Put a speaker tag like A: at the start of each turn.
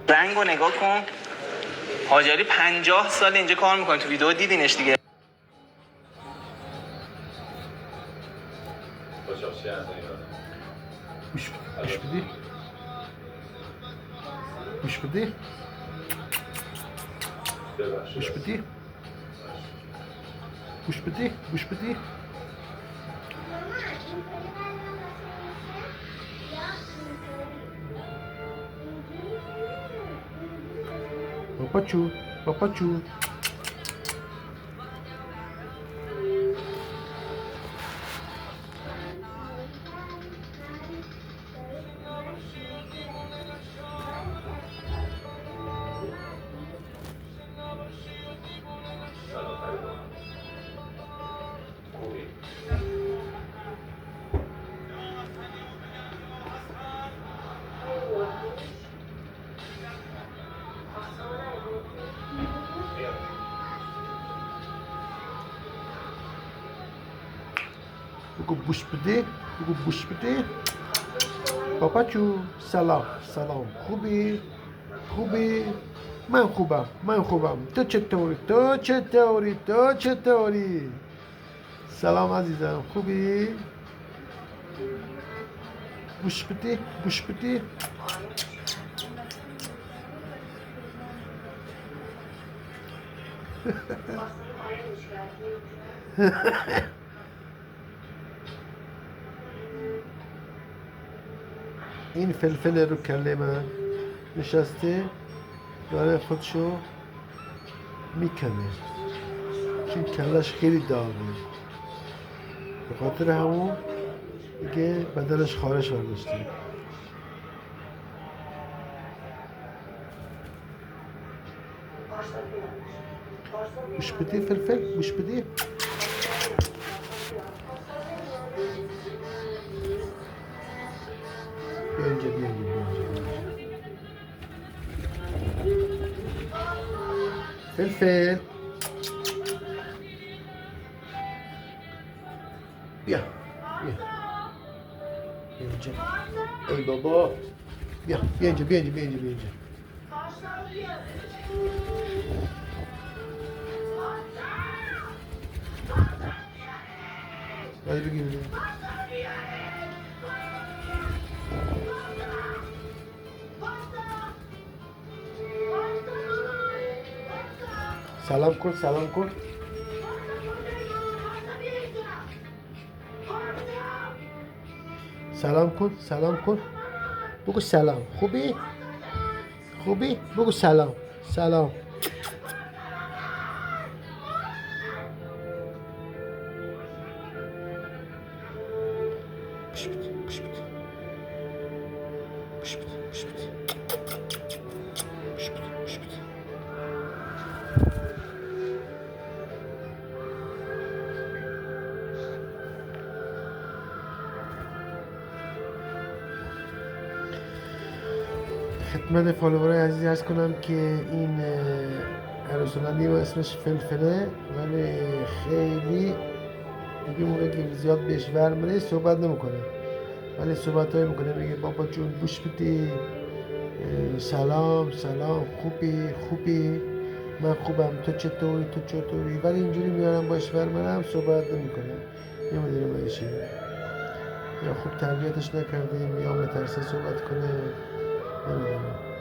A: رنگو نگاه کن. هاجری 50 سال اینجا کار میکنه، تو ویدیو دیدینش دیگه.
B: مش بدي مش بدي مش بدي مش بدي مش بدي Papachu, papachu. بگو بوش بده، بگو بوش بده. پاپاچو سلام سلام، خوبی؟ خوبی؟ من خوبم، من خوبم. تو چطوری؟ تو چطوری؟ تو چطوری؟ سلام عزیزم، خوبی؟ بوش بده، بوش بده. این فلفل رو کله من نشسته داره خودشو میکنه، چون کلش خیلی داغه، به خاطر همون دیگه بدنش خارش برداشته. گوش بدی فلفل، گوش بدی. بیا اینجا، بیا اینجا، بیا اینجا، بیا اینجا. فلفل بیا، بیا اینجا. ای بابا، بیا بیا اینجا، بیا اینجا، بیا اینجا، بیا اینجا. hadi بگیر. سلام کن، سلام کن. سلام کن، سلام کن. بگو سلام. خوبی؟ خوبی؟ بگو سلام. سلام. بش بده، بش بده. بش بده، بش بده. بش بده، بش بده. خدمت فالوورای عزیز عرض کنم که این عروس‌العلی و اسمش فلفله، ولی خیلی دیگه موقع که زیاد بهش ورمونه صحبت نمیکنه، ولی صحبت های میکنه، میگه بابا جون بوش بدی، سلام سلام، خوبی؟ خوبی؟ من خوبم، تو چطوری؟ تو چطوری؟ ولی اینجوری میارم باش ورمونم صحبت نمیکنه، نمیدونم من چیه، یا خوب تربیتش نکردیم یا مترسه صحبت کنه، نمیدونم.